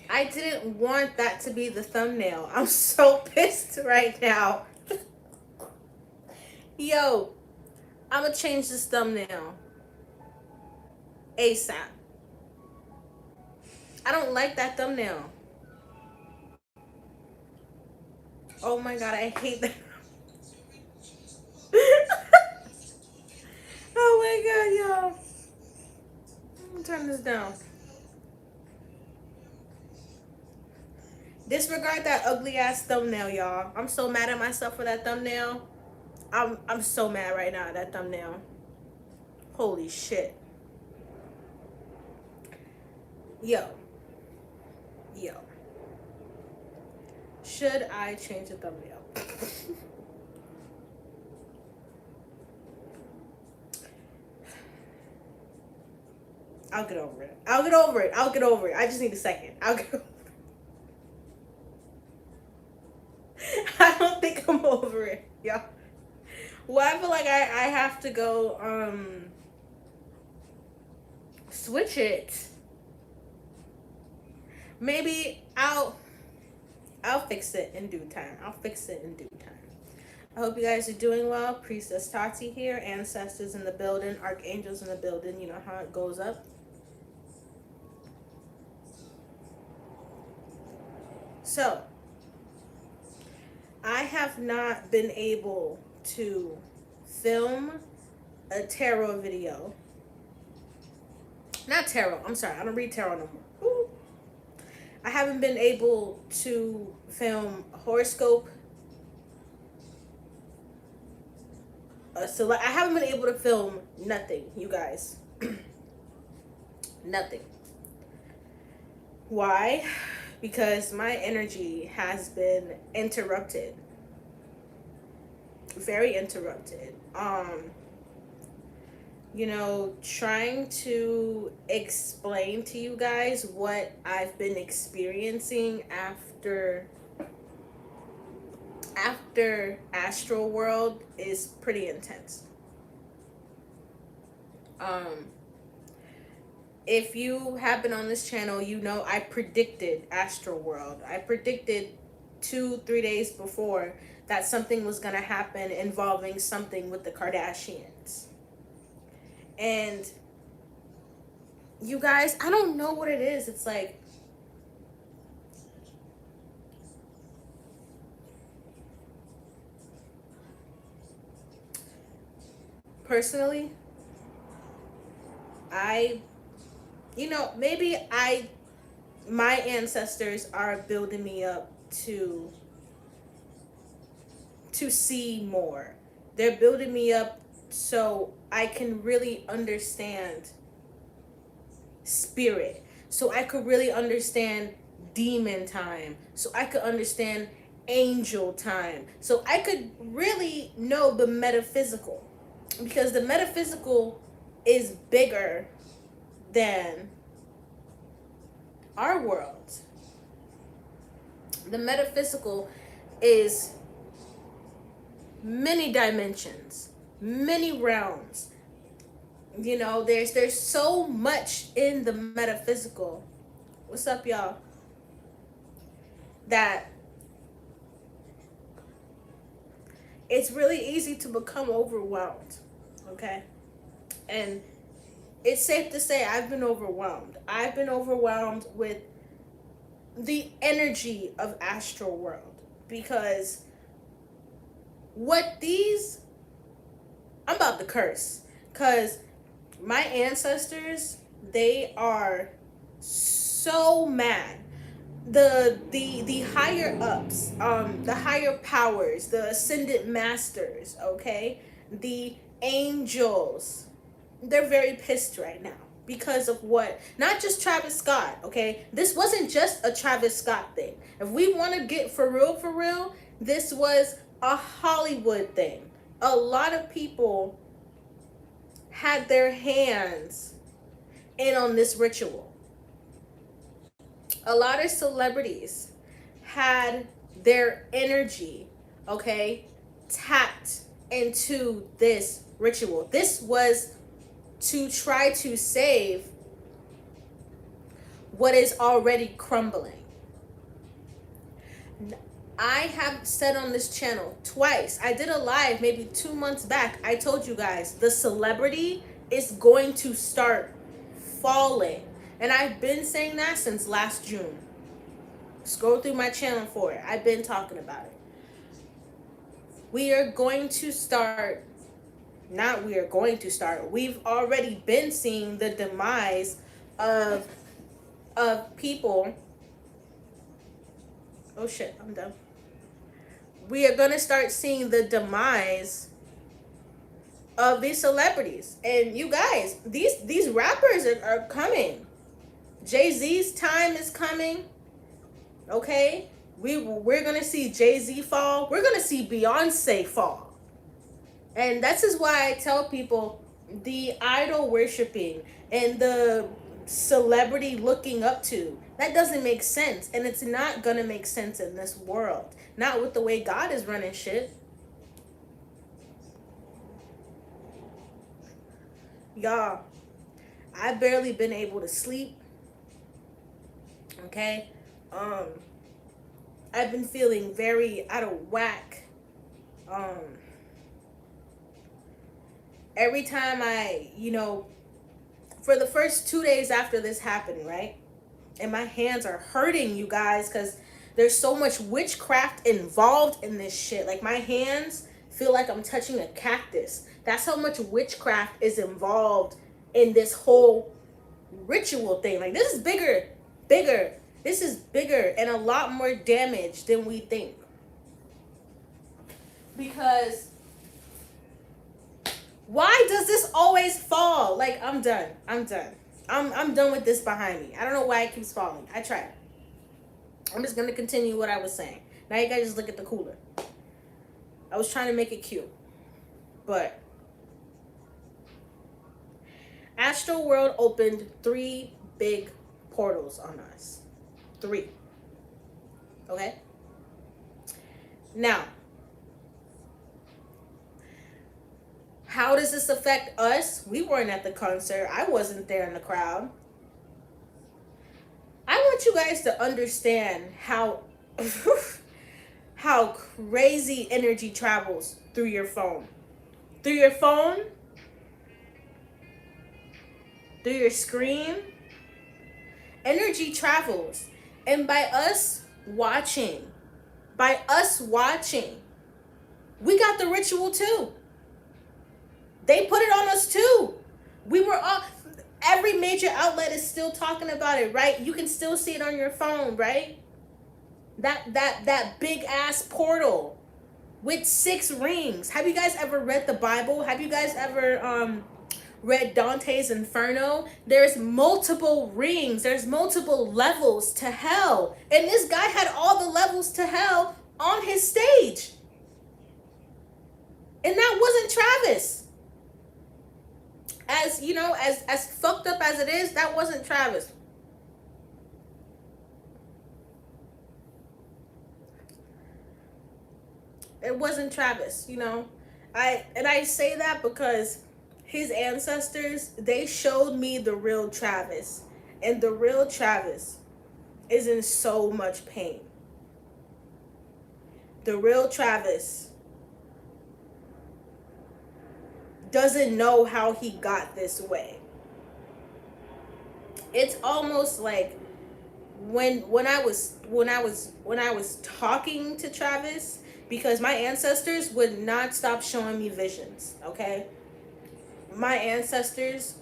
I didn't want that to be the thumbnail. I'm so pissed right now. Yo, I'm gonna change this thumbnail ASAP. I don't like that thumbnail. Oh my god, I hate that. Oh my god, y'all. I'm gonna turn this down. Disregard that ugly ass thumbnail, y'all. I'm so mad at myself for that thumbnail. I'm so mad right now at that thumbnail. Holy shit. Yo. Yo. Should I change the thumbnail? I'll get over it. I'll get over it. I'll get over it. I just need a second. I'll get over it. I don't think I'm over it, y'all. Well, I feel like I have to go switch it. Maybe I'll fix it in due time. I'll fix it in due time. I hope you guys are doing well. Priestess Tati here. Ancestors in the building. Archangels in the building. You know how it goes up. So, I have not been able to film a tarot video. Not tarot. I'm sorry. I don't read tarot no more. Ooh. I haven't been able to film a horoscope. So I haven't been able to film nothing, you guys. Nothing. Why? Because my energy has been interrupted. Very interrupted. Trying to explain to you guys what I've been experiencing after Astroworld is pretty intense. If you have been on this channel, you know I predicted Astroworld. I predicted 2-3 days before that something was gonna happen involving something with the Kardashians. And you guys, I don't know what it is. It's like, personally, maybe my ancestors are building me up to see more. They're building me up so I can really understand spirit. So I could really understand demon time. So I could understand angel time. So I could really know the metaphysical. Because the metaphysical is bigger than our world. The metaphysical is many dimensions, many realms. There's so much in the metaphysical. What's up, y'all? That it's really easy to become overwhelmed. Okay? And it's safe to say I've been overwhelmed. I've been overwhelmed with the energy of Astroworld, because I'm about to curse, because my ancestors, they are so mad. The higher ups, the higher powers, the ascended masters, okay, the angels, they're very pissed right now because of what, not just Travis Scott, okay? This wasn't just a Travis Scott thing. If we want to get for real, this was a Hollywood thing. A lot of people had their hands in on this ritual. A lot of celebrities had their energy, okay, tapped into this ritual. This was to try to save what is already crumbling. I have said on this channel twice, I did a live maybe 2 months back. I told you guys the celebrity is going to start falling. And I've been saying that since last June. Scroll through my channel for it. I've been talking about it. We are going to start, not we are going to start, we've already been seeing the demise of people. Oh shit, I'm done. We are going to start seeing the demise of these celebrities. And you guys, these rappers are coming. Jay-Z's time is coming. Okay? We're going to see Jay-Z fall. We're going to see Beyonce fall. And this is why I tell people the idol worshiping and the celebrity looking up to, that doesn't make sense. And it's not going to make sense in this world. Not with the way God is running shit. Y'all, I've barely been able to sleep. Okay? I've been feeling very out of whack. Every time for the first 2 days after this happened, right? And my hands are hurting, you guys, because there's so much witchcraft involved in this shit. Like, my hands feel like I'm touching a cactus. That's how much witchcraft is involved in this whole ritual thing. Like, this is bigger. This is bigger and a lot more damage than we think. Because why does this always fall? Like, I'm done. I'm done with this behind me. I don't know why it keeps falling. I tried. I'm just going to continue what I was saying. Now you guys just look at the cooler. I was trying to make it cute. But Astroworld opened 3 big portals on us. 3. Okay? Now, how does this affect us? We weren't at the concert. I wasn't there in the crowd. I want you guys to understand how how crazy energy travels through your phone. Through your phone, through your screen, energy travels. And by us watching, we got the ritual too. They put it on us too. We were all, every major outlet is still talking about it, right? You can still see it on your phone, right? That big ass portal with 6 rings. Have you guys ever read the Bible? Have you guys ever read Dante's Inferno? There's multiple rings. There's multiple levels to hell. And this guy had all the levels to hell on his stage. And that wasn't Travis. As you know, as fucked up as it is, that wasn't Travis. It wasn't Travis, you know. I say that because his ancestors, they showed me the real Travis. And the real Travis is in so much pain. The real Travis doesn't know how he got this way. It's almost like when I was talking to Travis, because my ancestors would not stop showing me visions, okay? My ancestors,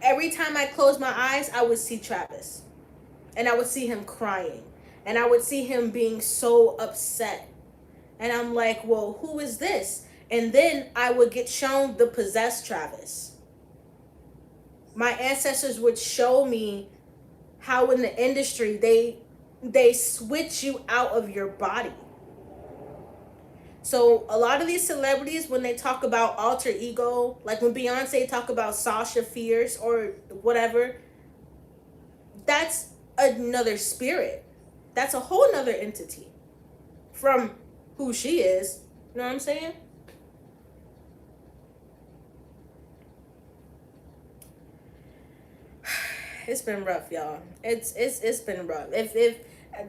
every time I closed my eyes, I would see Travis. And I would see him crying. And I would see him being so upset. And I'm like, well, who is this? And then I would get shown the possessed Travis. My ancestors would show me how in the industry they switch you out of your body. So a lot of these celebrities, when they talk about alter ego, like when Beyonce talk about Sasha Fierce or whatever, that's another spirit. That's a whole nother entity from who she is. You know what I'm saying? It's been rough, y'all. It's been rough. If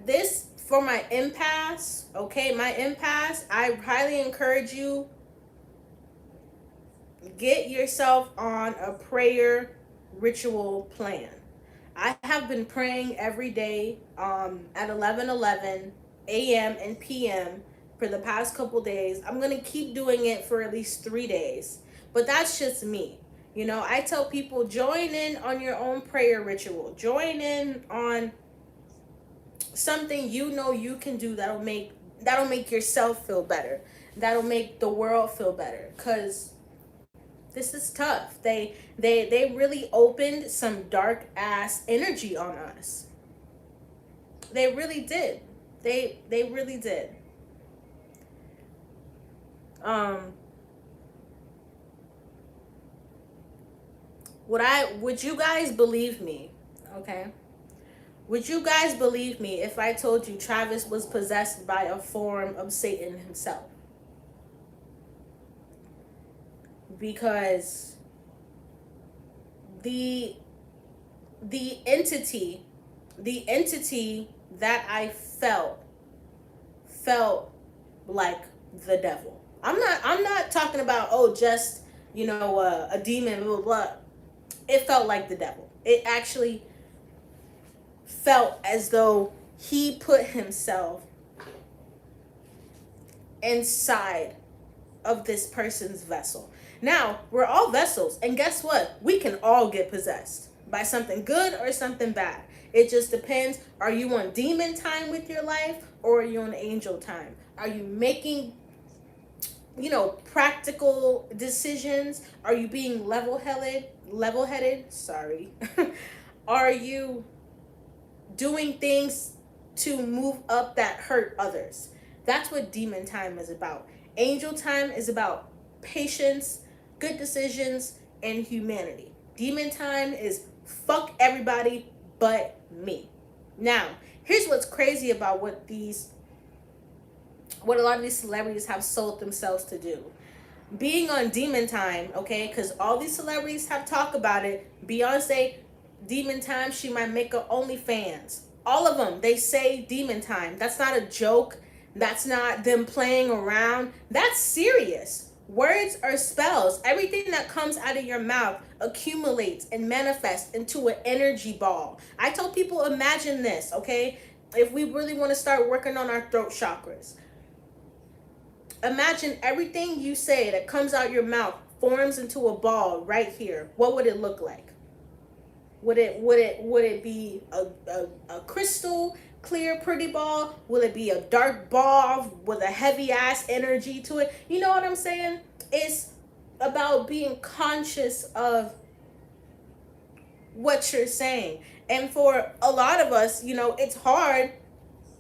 this for my impasse, okay, my impasse, I highly encourage you, get yourself on a prayer ritual plan. I have been praying every day at 11 a.m. and p.m. for the past couple days. I'm going to keep doing it for at least 3 days. But that's just me. You know, I tell people, join in on your own prayer ritual. Join in on something you know you can do that'll make yourself feel better. That'll make the world feel better, cuz this is tough. They really opened some dark ass energy on us. They really did. They really did. Um would you guys believe me? Okay. Would you guys believe me if I told you Travis was possessed by a form of Satan himself? Because the the entity the entity that I felt like the devil. I'm not talking about, oh, just, a demon, blah blah blah. It felt like the devil. It actually felt as though he put himself inside of this person's vessel. Now, we're all vessels, and guess what? We can all get possessed by something good or something bad. It just depends. Are you on demon time with your life, or are you on angel time? Are you making, practical decisions? Are you being level headed? Sorry. Are you doing things to move up that hurt others? That's what demon time is about. Angel time is about patience, good decisions, and humanity. Demon time is fuck everybody but me. Now, here's what's crazy about what a lot of these celebrities have sold themselves to do. Being on demon time, okay, because all these celebrities have talked about it. Beyonce, demon time, she might make a OnlyFans. All of them, they say demon time. That's not a joke. That's not them playing around. That's serious. Words are spells. Everything that comes out of your mouth accumulates and manifests into an energy ball. I tell people, imagine this, okay? If we really want to start working on our throat chakras, imagine everything you say that comes out your mouth forms into a ball right here. What would it look like? Would it be a crystal clear pretty ball? Will it be a dark ball with a heavy ass energy to it? You know what I'm saying? It's about being conscious of what you're saying. And for a lot of us, it's hard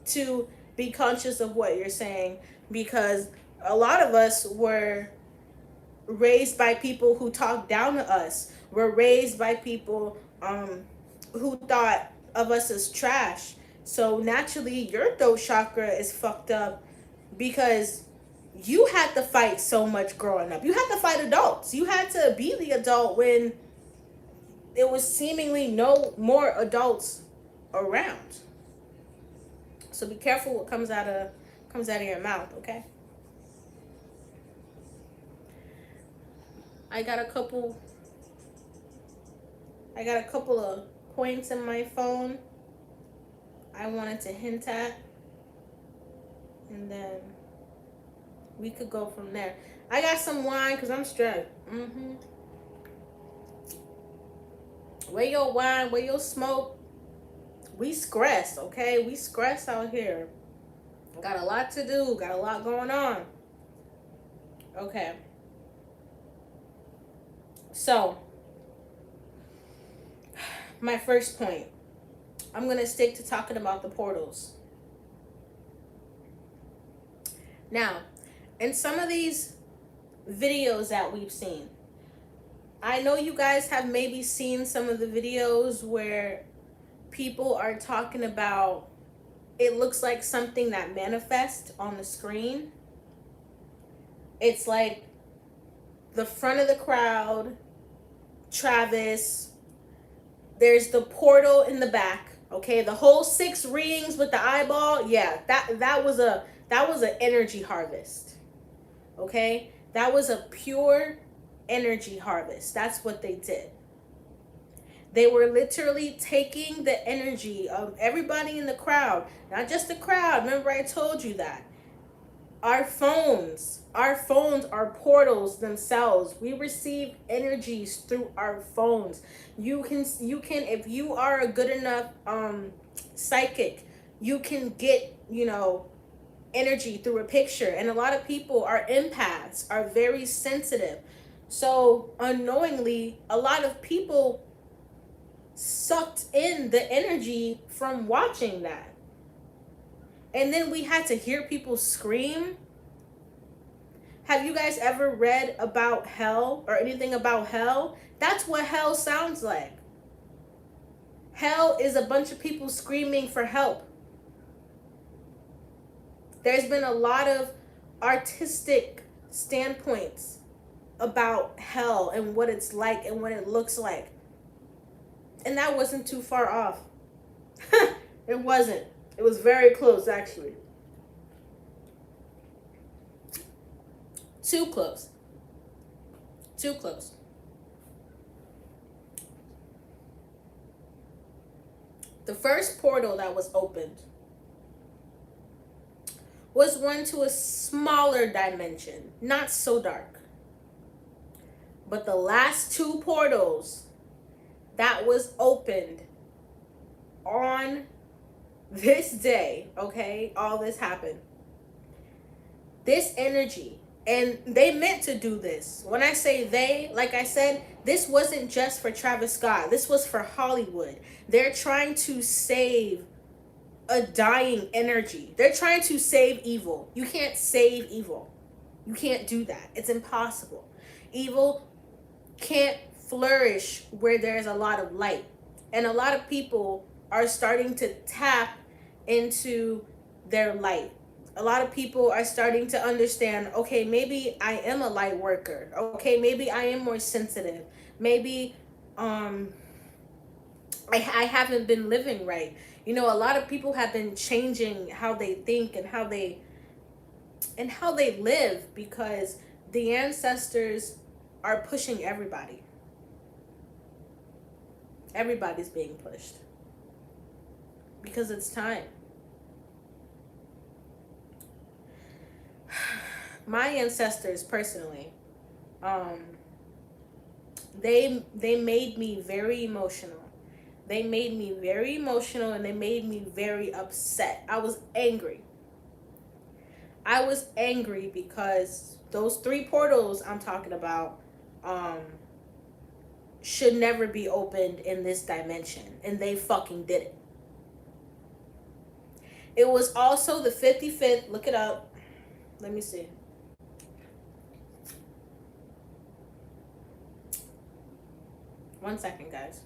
to be conscious of what you're saying, because a lot of us were raised by people who talked down to us. We're raised by people who thought of us as trash. So naturally, your throat chakra is fucked up because you had to fight so much growing up. You had to fight adults. You had to be the adult when there was seemingly no more adults around. So be careful what comes out of your mouth, okay? I got a couple of points in my phone I wanted to hint at, and then we could go from there. I got some wine because I'm stressed. Where your wine? Where your smoke? We stressed, okay? We stressed out here. Got a lot to do. Got a lot going on. Okay. So, my first point. I'm going to stick to talking about the portals. Now, in some of these videos that we've seen, I know you guys have maybe seen some of the videos where people are talking about, it looks like something that manifests on the screen. It's like the front of the crowd, Travis, There's the portal in the back. Okay, the whole 6 rings with the eyeball. Yeah, that was an energy harvest. Okay, that was a pure energy harvest. That's what they did. They were literally taking the energy of everybody in the crowd, not just the crowd. Remember, I told you that. Our phones are portals themselves. We receive energies through our phones. You can if you are a good enough psychic, you can get, energy through a picture. And a lot of people are empaths, are very sensitive. So unknowingly, a lot of people sucked in the energy from watching that. And then we had to hear people scream. Have you guys ever read about hell or anything about hell? That's what hell sounds like. Hell is a bunch of people screaming for help. There's been a lot of artistic standpoints about hell and what it's like and what it looks like. And that wasn't too far off. It wasn't. It was very close, actually. Too close. Too close. The first portal that was opened was one to a smaller dimension, not so dark. But the last 2 portals that was opened on this day, okay, all this happened. This energy, and they meant to do this. When I say they, like I said, this wasn't just for Travis Scott. This was for Hollywood. They're trying to save a dying energy. They're trying to save evil. You can't save evil. You can't do that. It's impossible. Evil can't flourish where there's a lot of light. And a lot of people are starting to tap into their light. A lot of people are starting to understand, okay, maybe I am a light worker. Okay, maybe I am more sensitive. Maybe I haven't been living right. A lot of people have been changing how they think and how they live, because the ancestors are pushing everybody. Everybody's being pushed because it's time. My ancestors, personally, they made me very emotional. They made me very emotional, and they made me very upset. I was angry. I was angry because those 3 portals I'm talking about should never be opened in this dimension, and they fucking did it. It was also the 55th. Look it up. Let me see. One second, guys.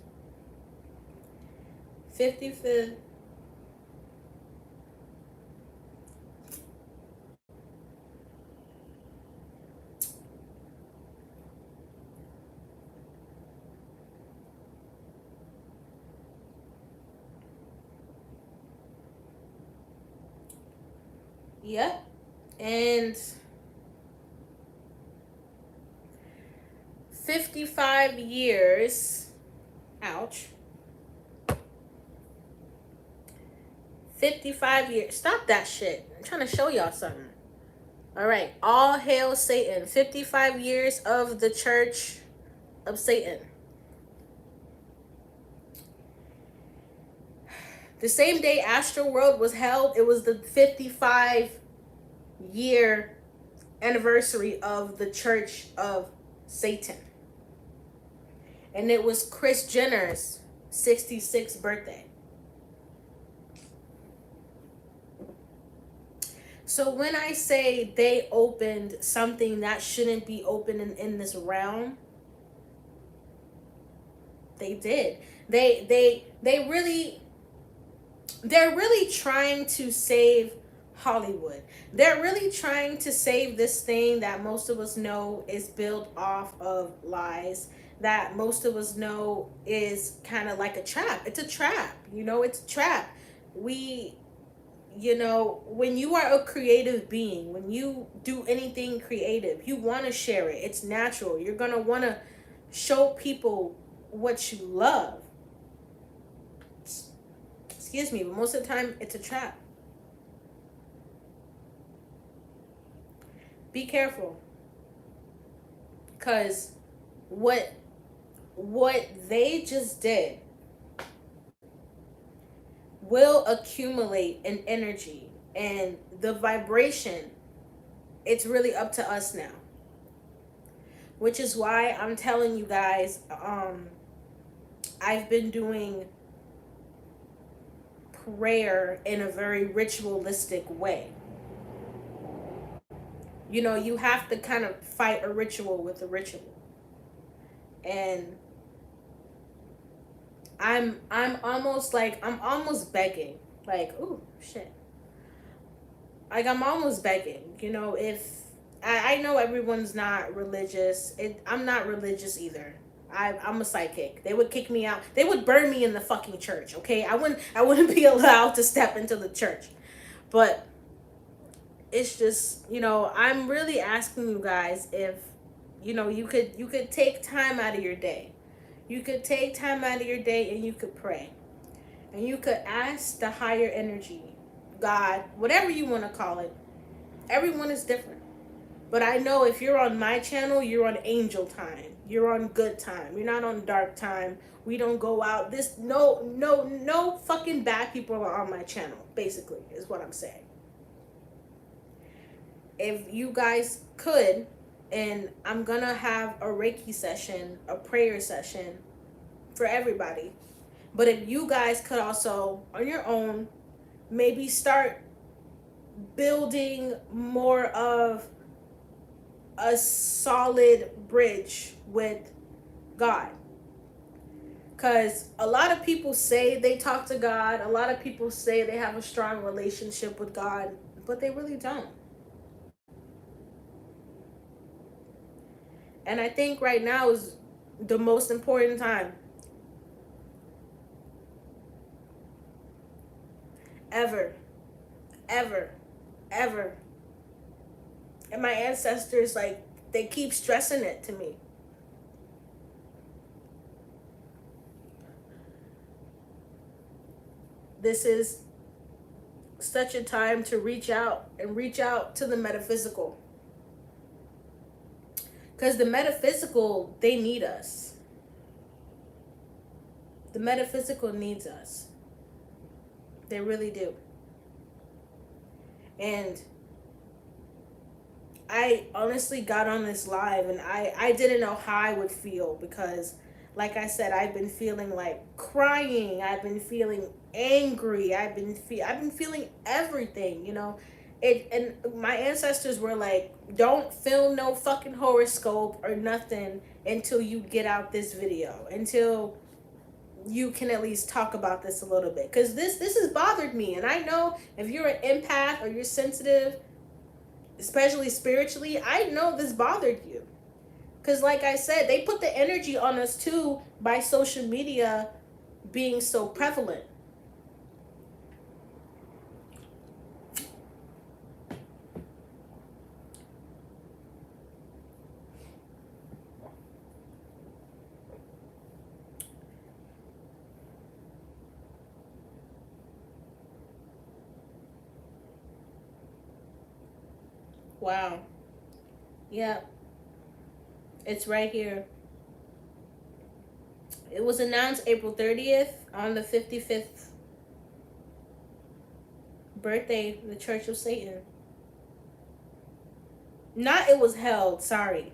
55th. Yep. And 55 years. Ouch. 55 years. Stop that shit. I'm trying to show y'all something. All right. All hail Satan. 55 years of the Church of Satan. The same day Astroworld was held, it was the 55-year anniversary of the Church of Satan. And it was Kris Jenner's 66th birthday. So when I say they opened something that shouldn't be open in this realm, they did. They're really trying to save Hollywood. They're really trying to save this thing that most of us know is built off of lies. that most of us know is kind of like a trap. It's a trap, you know, it's a trap. We, you know, when you are a creative being, when you do anything creative, you want to share it. It's natural. You're going to want to show people what you love. Excuse me, but most of the time it's a trap. Be careful. Cuz what they just did will accumulate in energy, and the vibration, it's really up to us now. Which is why I'm telling you guys, I've been doing prayer in a very ritualistic way. You know, you have to kind of fight a ritual with a ritual. And I'm almost like, I'm almost begging. Like, ooh, shit. Like, I'm almost begging. You know, if I know everyone's not religious. I'm not religious either. I'm a psychic. They would kick me out. They would burn me in the fucking church. Okay, I wouldn't be allowed to step into the church. But it's just, you know, I'm really asking you guys if, you know, you could take time out of your day. You could take time out of your day and you could pray. And you could ask the higher energy, God, whatever you want to call it. Everyone is different. But I know if you're on my channel, you're on angel time. You're on good time. You're not on dark time. We don't go out. This no fucking bad people are on my channel, basically, is what I'm saying. If you guys could, and I'm gonna have a Reiki session, a prayer session for everybody. But if you guys could also, on your own, maybe start building more of a solid bridge with God. Because a lot of people say they talk to God, a lot of people say they have a strong relationship with God, but they really don't. And I think right now is the most important time ever, ever, ever. And my ancestors, like, they keep stressing it to me. This is such a time to reach out and reach out to the metaphysical. Because the metaphysical, they need us. The metaphysical needs us. They really do. And I honestly got on this live and I didn't know how I would feel because, like I said, I've been feeling like crying. I've been feeling angry. I've been feeling everything, you know. And my ancestors were like, don't film no fucking horoscope or nothing until you get out this video, until you can at least talk about this a little bit, because this has bothered me. And I know if you're an empath or you're sensitive, especially spiritually, I know this bothered you. Because like I said, they put the energy on us too by social media being so prevalent. Wow. Yeah, it's right here. It was announced April 30th on the 55th birthday of the Church of Satan. Not it was held, sorry.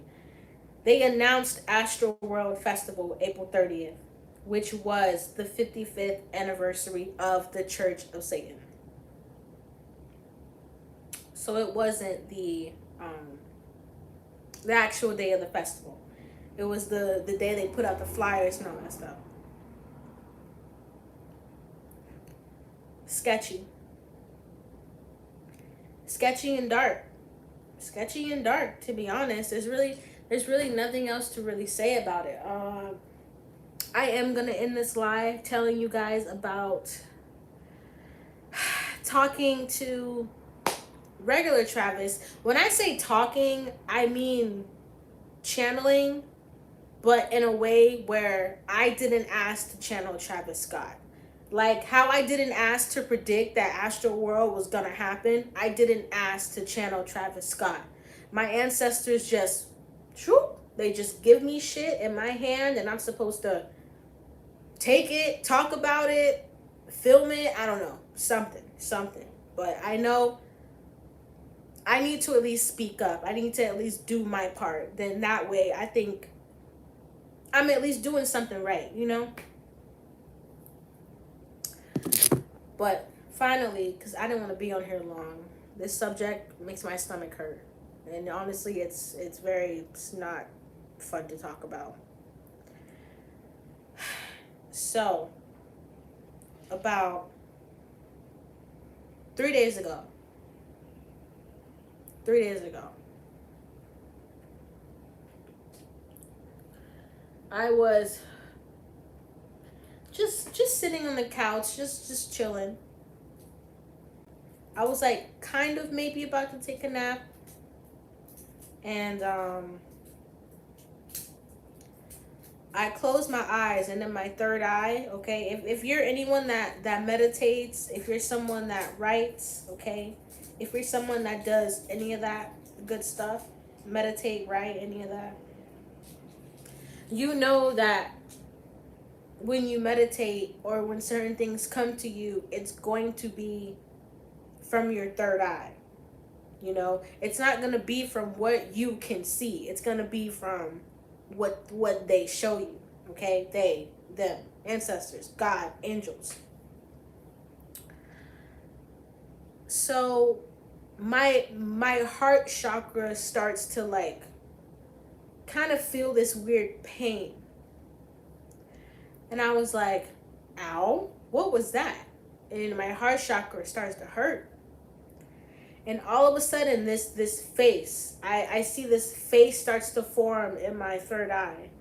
They announced Astroworld Festival April 30th, which was the 55th anniversary of the Church of Satan. So it wasn't the actual day of the festival. It was the day they put out the flyers and all that stuff. Sketchy. Sketchy and dark. Sketchy and dark, to be honest. there's really nothing else to really say about it. I am gonna end this live telling you guys about talking to regular Travis. When I say talking, I mean channeling, but in a way where I didn't ask to channel Travis Scott. Like how I didn't ask to predict that Astroworld was gonna happen, I didn't ask to channel Travis Scott. My ancestors just, shoop, they just give me shit in my hand and I'm supposed to take it, talk about it, film it, I don't know, something. But I know I need to at least speak up. I need to at least do my part. Then that way I think I'm at least doing something right, you know? But finally, because I didn't want to be on here long, this subject makes my stomach hurt. And honestly, it's not fun to talk about. So, about 3 days ago, I was just sitting on the couch, just chilling. I was like kind of maybe about to take a nap, and I closed my eyes, and then my third eye, okay, if you're anyone that meditates, if you're someone that writes, okay, if you're someone that does any of that good stuff, meditate, write, any of that, you know that when you meditate or when certain things come to you, it's going to be from your third eye. You know, it's not going to be from what you can see. It's going to be from what they show you. Okay? They, them, ancestors, God, angels. So my heart chakra starts to like kind of feel this weird pain. And I was like, ow, what was that? And my heart chakra starts to hurt. And all of a sudden, this face, I see this face starts to form in my third eye.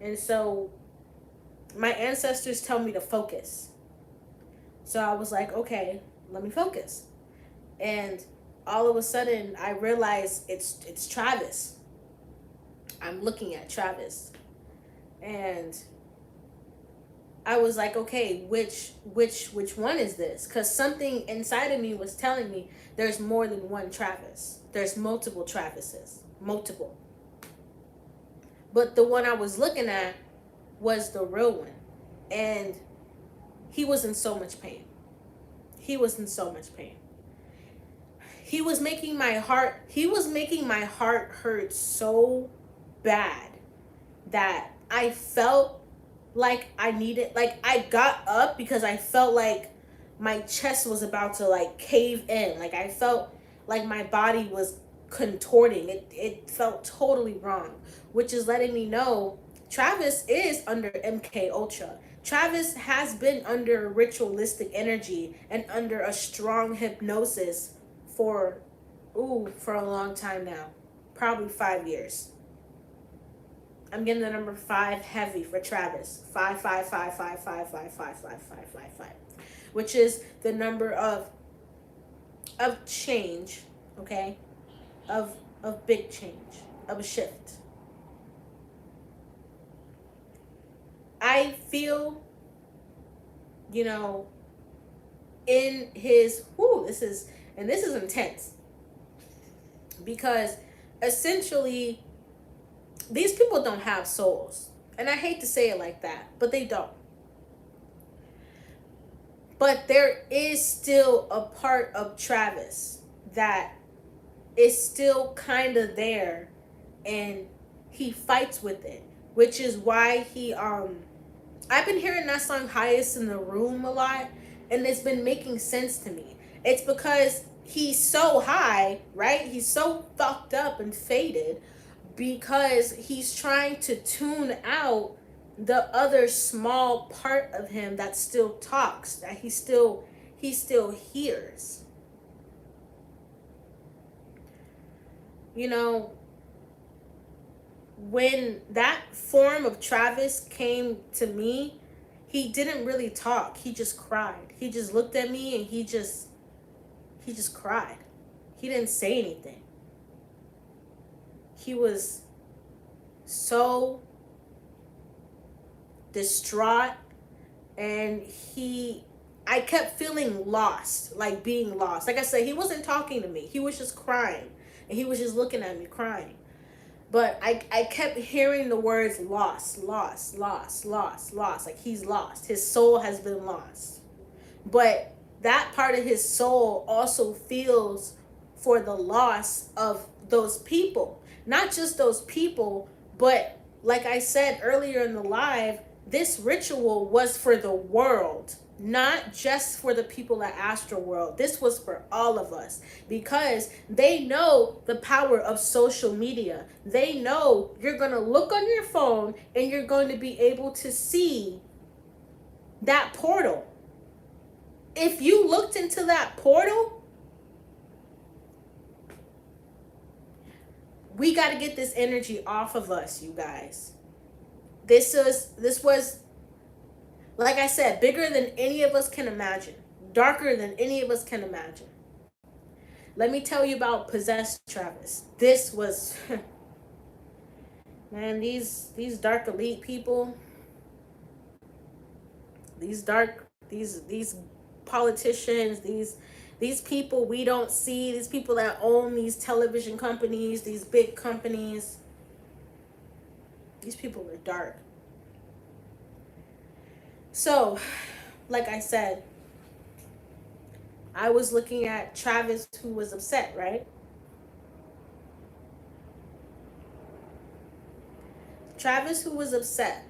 And so my ancestors tell me to focus. So I was like, okay, let me focus. And all of a sudden, I realize it's Travis. I'm looking at Travis. And I was like, okay, which one is this? Because something inside of me was telling me there's more than one Travis. There's multiple Travises. Multiple. But the one I was looking at was the real one. And he was in so much pain. He was in so much pain. He was making my heart hurt so bad that I felt like I got up because I felt like my chest was about to like cave in. Like I felt like my body was contorting. It felt totally wrong, which is letting me know Travis is under MK Ultra. Travis has been under ritualistic energy and under a strong hypnosis for a long time now. Probably 5 years. I'm getting the number 5 heavy for Travis. 5, which is the number of change, okay? Of big change, of a shift. I feel, you know, in his this is intense. Because essentially these people don't have souls. And I hate to say it like that, but they don't. But there is still a part of Travis that is still kind of there, and he fights with it, which is why I've been hearing that song Highest in the Room a lot, and it's been making sense to me. It's because he's so high, right? He's so fucked up and faded because he's trying to tune out the other small part of him that still talks, that he still hears. You know, when that form of Travis came to me, he didn't really talk. He just cried. He just looked at me and he just cried. He didn't say anything. He was so distraught, and I kept feeling lost, like being lost. Like I said, he wasn't talking to me. He was just crying, and he was just looking at me crying. But I kept hearing the words lost, lost, lost, lost, lost. Like he's lost. His soul has been lost. But that part of his soul also feels for the loss of those people. Not just those people, but like I said earlier in the live, this ritual was for the world, not just for the people at Astroworld. This was for all of us, because they know the power of social media. They know you're going to look on your phone and you're going to be able to see that portal. If you looked into that portal, we got to get this energy off of us, you guys. This was, like I said, bigger than any of us can imagine. Darker than any of us can imagine. Let me tell you about possessed Travis. This was, man, these dark elite people, these politicians, these people we don't see, these people that own these television companies, these big companies, these people are dark. So, like I said, I was looking at Travis, who was upset, right? Travis, who was upset.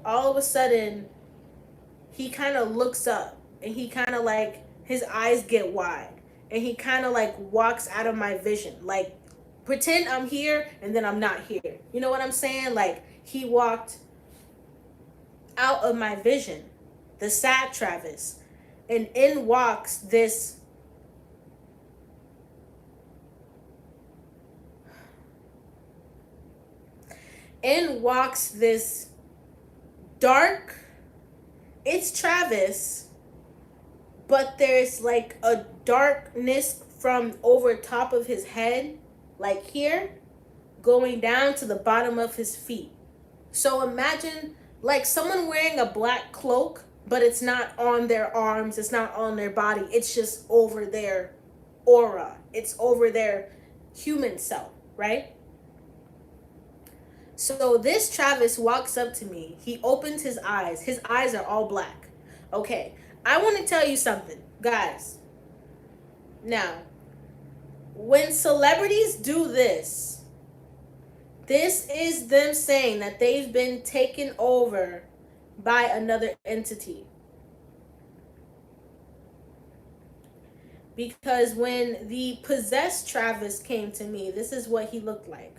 All of a sudden, he kind of looks up, and he kind of like, his eyes get wide, and he kind of like walks out of my vision. Like, pretend I'm here and then I'm not here. You know what I'm saying? Like, he walked out of my vision, the sad Travis, and in walks this dark, it's Travis, but there's like a darkness from over top of his head, like here, going down to the bottom of his feet. So imagine like someone wearing a black cloak, but it's not on their arms, it's not on their body, it's just over their aura, it's over their human self, right? So this Travis walks up to me, he opens his eyes are all black. Okay, I want to tell you something, guys. Now, when celebrities do this is them saying that they've been taken over by another entity. Because when the possessed Travis came to me, this is what he looked like.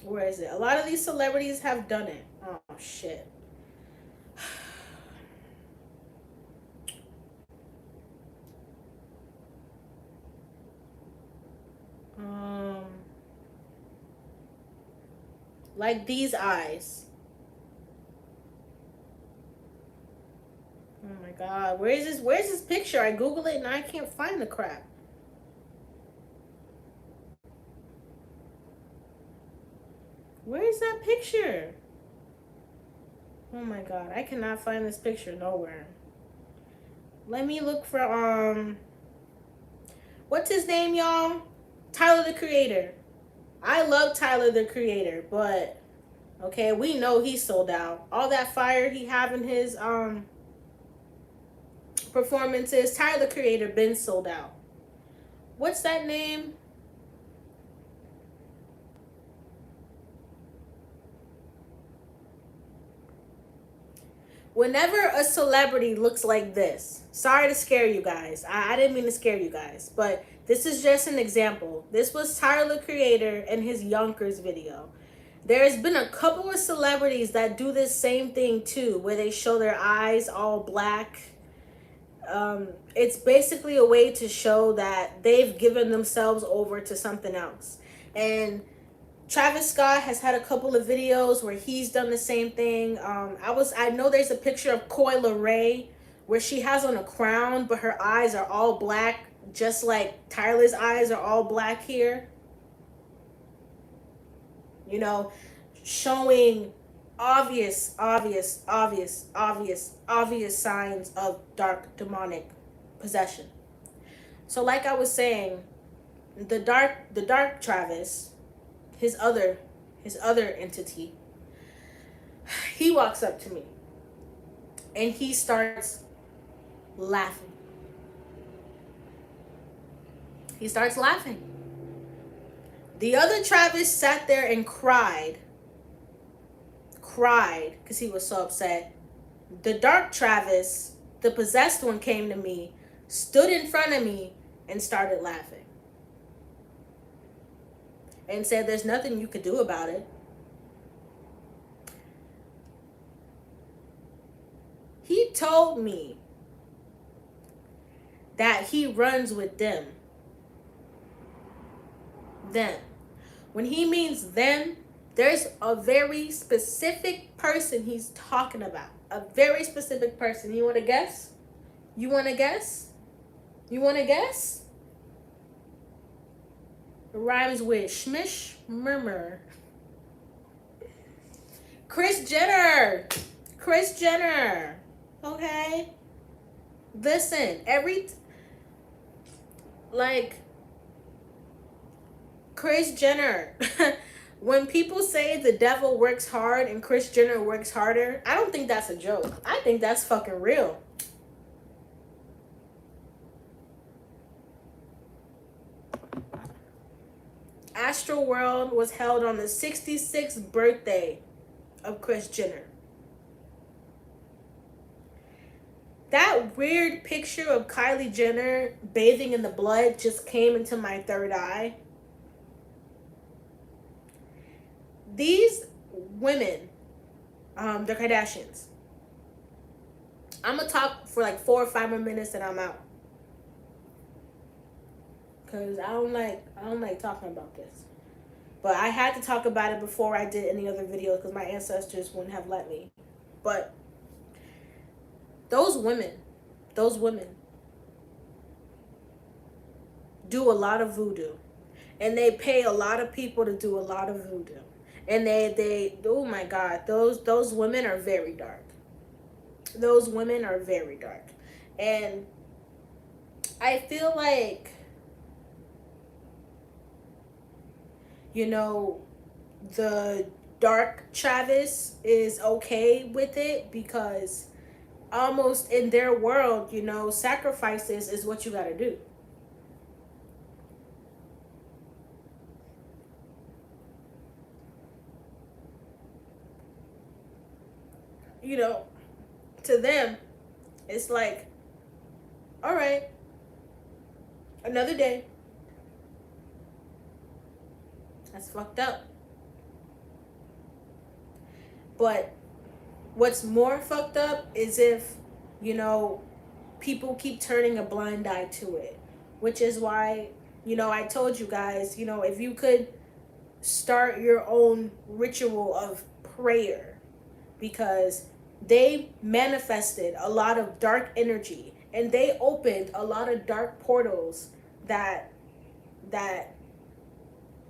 Where is it? A lot of these celebrities have done it. Oh, shit. Like these eyes. Oh my God. Where's this picture? I Google it and I can't find the crap. Where's that picture? Oh my God. I cannot find this picture nowhere. Let me look for, what's his name, y'all? Tyler, the Creator. I love Tyler, the Creator, but, okay, we know he sold out. All that fire he have in his, performances, Tyler, the Creator, been sold out. What's that name? Whenever a celebrity looks like this, sorry to scare you guys. I didn't mean to scare you guys, but this is just an example. This was Tyler, the Creator, in his Yonkers video. There's been a couple of celebrities that do this same thing too, where they show their eyes all black. It's basically a way to show that they've given themselves over to something else. And Travis Scott has had a couple of videos where he's done the same thing. I know there's a picture of Coi Leray where she has on a crown, but her eyes are all black, just like Tyler's eyes are all black here. You know, showing obvious signs of dark demonic possession. So like I was saying, the dark Travis, his other entity, he walks up to me and he starts laughing. He starts laughing. The other Travis sat there and cried because he was so upset. The dark Travis, the possessed one, came to me, stood in front of me, and started laughing. And said there's nothing you could do about it. He told me that he runs with them. Them. When he means them, there's a very specific person he's talking about. A very specific person. You want to guess? You want to guess? You want to guess? It rhymes with shmish, murmur. Kris Jenner. Kris Jenner. Okay? Listen, Kris Jenner. When people say the devil works hard and Kris Jenner works harder, I don't think that's a joke. I think that's fucking real. Astroworld was held on the 66th birthday of Kris Jenner. That weird picture of Kylie Jenner bathing in the blood just came into my third eye. These women, the Kardashians. I'm gonna talk for like 4 or 5 more minutes and I'm out. Cause I don't like talking about this. But I had to talk about it before I did any other videos because my ancestors wouldn't have let me. But those women do a lot of voodoo. And they pay a lot of people to do a lot of voodoo. And they oh my God, those women are very dark. Those women are very dark. And I feel like, you know, the dark Travis is okay with it because almost in their world, you know, sacrifices is what you gotta do. You know, to them, it's like, all right, another day. That's fucked up. But what's more fucked up is if, you know, people keep turning a blind eye to it. Which is why, you know, I told you guys, you know, if you could start your own ritual of prayer, because they manifested a lot of dark energy and they opened a lot of dark portals that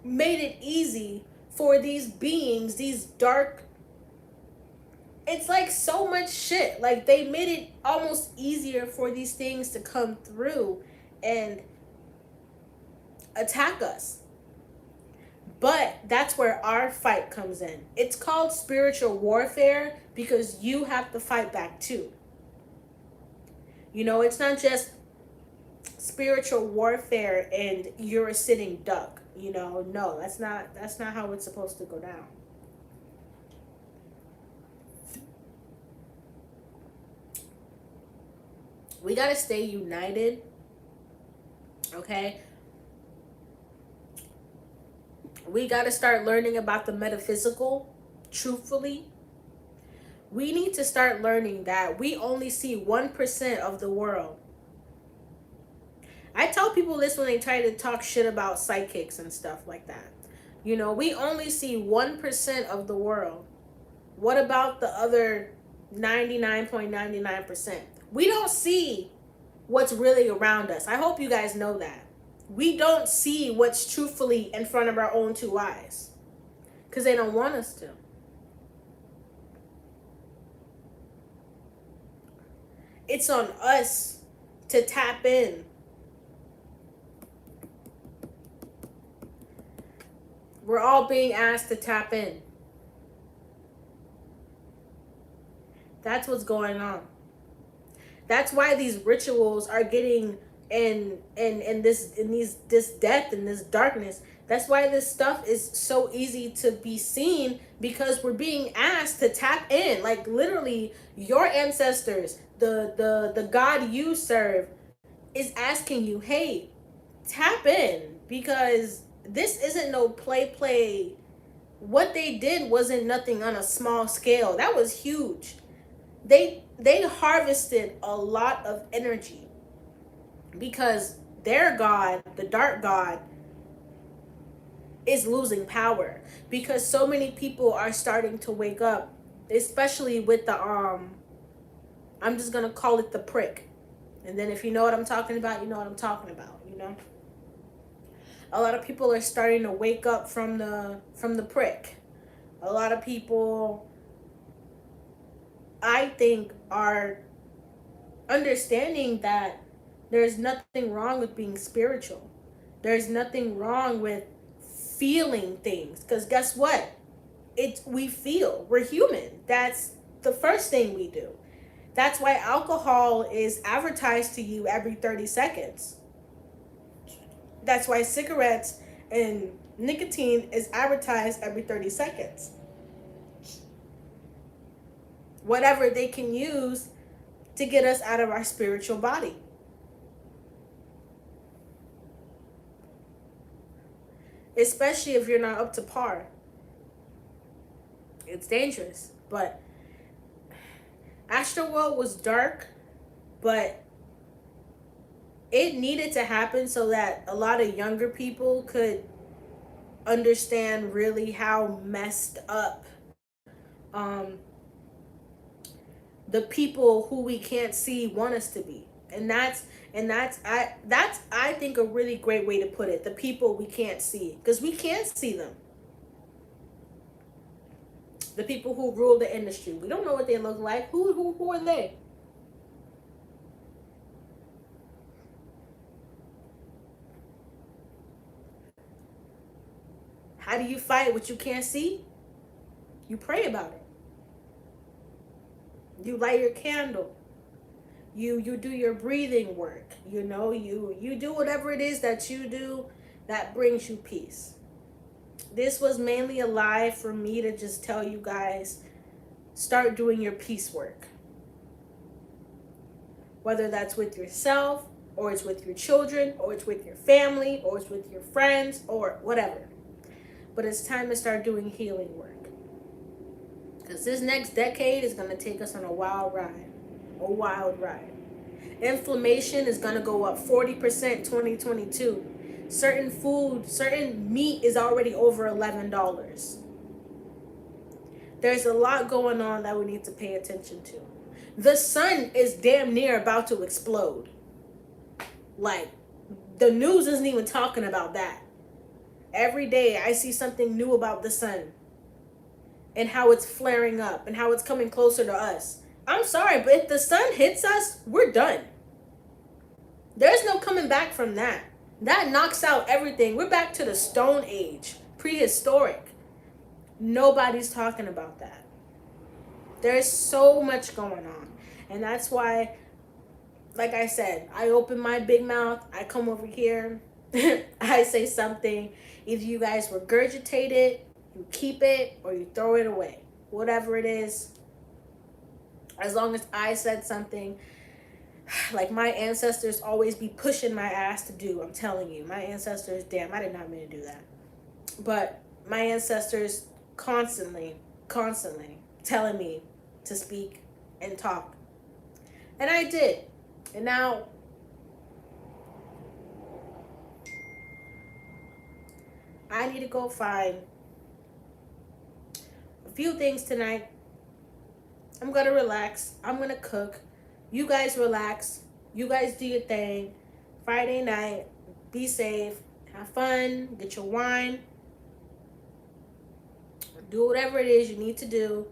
made it easy for these beings, these dark, it's like so much shit. Like they made it almost easier for these things to come through and attack us. But that's where our fight comes in. It's called spiritual warfare because you have to fight back too. You know, it's not just spiritual warfare and you're a sitting duck. You know, no, that's not how it's supposed to go down. We gotta stay united. Okay? We got to start learning about the metaphysical, truthfully. We need to start learning that we only see 1% of the world. I tell people this when they try to talk shit about psychics and stuff like that. You know, we only see 1% of the world. What about the other 99.99%? We don't see what's really around us. I hope you guys know that. We don't see what's truthfully in front of our own two eyes because they don't want us to. It's on us to tap in. We're all being asked to tap in. That's what's going on. That's why these rituals are getting in this death and this darkness. That's why this stuff is so easy to be seen, because we're being asked to tap in. Like literally, your ancestors, the God you serve, is asking you, hey, tap in, because this isn't no play. What they did wasn't nothing on a small scale. That was huge. They harvested a lot of energy because their God, the dark God, is losing power, because so many people are starting to wake up, especially with the I'm just gonna call it the prick. And then if you know what I'm talking about, you know what I'm talking about, you know? A lot of people are starting to wake up from the prick. A lot of people, I think, are understanding that there's nothing wrong with being spiritual. There's nothing wrong with feeling things, because guess what? We feel. We're human. That's the first thing we do. That's why alcohol is advertised to you every 30 seconds. That's why cigarettes and nicotine is advertised every 30 seconds. Whatever they can use to get us out of our spiritual body. Especially if you're not up to par. It's dangerous. But Astroworld was dark, but it needed to happen so that a lot of younger people could understand really how messed up the people who we can't see want us to be. And that's I think a really great way to put it. The people we can't see, because we can't see them. The people who rule the industry, we don't know what they look like. Who are they? How do you fight what you can't see? You pray about it. You light your candle. You do your breathing work. You know, you do whatever it is that you do that brings you peace. This was mainly a live for me to just tell you guys, start doing your peace work. Whether that's with yourself, or it's with your children, or it's with your family, or it's with your friends, or whatever. But it's time to start doing healing work. Because this next decade is going to take us on a wild ride. A wild ride. Inflammation is going to go up 40% 2022. Certain food, certain meat is already over $11. There's a lot going on that we need to pay attention to. The sun is damn near about to explode. Like, the news isn't even talking about that. Every day I see something new about the sun and how it's flaring up and how it's coming closer to us. I'm sorry, but if the sun hits us, we're done. There's no coming back from that. That knocks out everything. We're back to the Stone Age, prehistoric. Nobody's talking about that. There's so much going on. And that's why, like I said, I open my big mouth, I come over here, I say something. Either you guys regurgitate it, you keep it, or you throw it away. Whatever it is. As long as I said something, like my ancestors always be pushing my ass to do. I'm telling you, my ancestors, damn, I did not mean to do that. But my ancestors constantly telling me to speak and talk. And I did. And now I need to go find a few things tonight. I'm going to relax. I'm going to cook. You guys relax. You guys do your thing. Friday night, be safe, have fun, get your wine, do whatever it is you need to do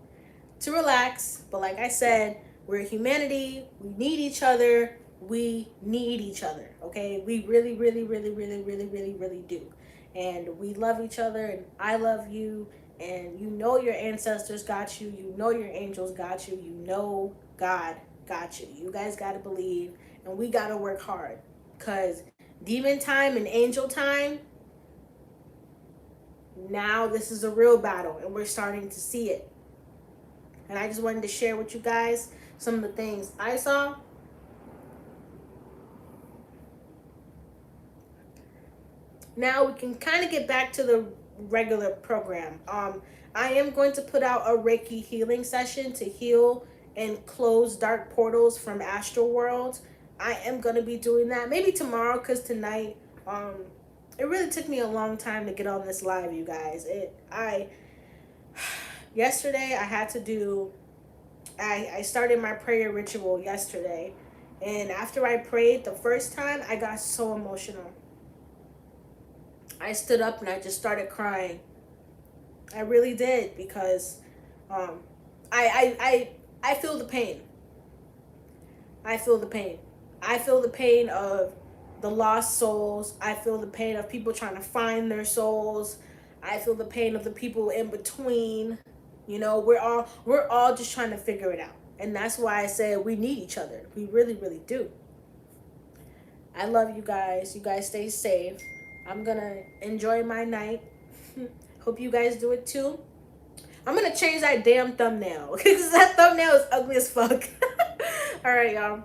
to relax. But like I said, we're humanity. We need each other. We need each other. Okay? We really, really, really, really, really, really, really do. And we love each other, and I love you. And you know your ancestors got you. You know your angels got you. You know God got you. You guys got to believe, and we got to work hard. Because demon time and angel time, now this is a real battle, and we're starting to see it. And I just wanted to share with you guys some of the things I saw. Now we can kind of get back to the regular program. I am going to put out a Reiki healing session to heal and close dark portals from Astroworld. I am going to be doing that maybe tomorrow, because tonight, it really took me a long time to get on this live, you guys. Yesterday I had to do, I started my prayer ritual yesterday, and after I prayed the first time, I got so emotional. I stood up and I just started crying. I really did, because I feel the pain. I feel the pain. I feel the pain of the lost souls. I feel the pain of people trying to find their souls. I feel the pain of the people in between. You know, we're all just trying to figure it out. And that's why I said we need each other. We really, really do. I love you guys. You guys stay safe. I'm gonna enjoy my night. Hope you guys do it too. I'm gonna change that damn thumbnail because that thumbnail is ugly as fuck. All right, y'all.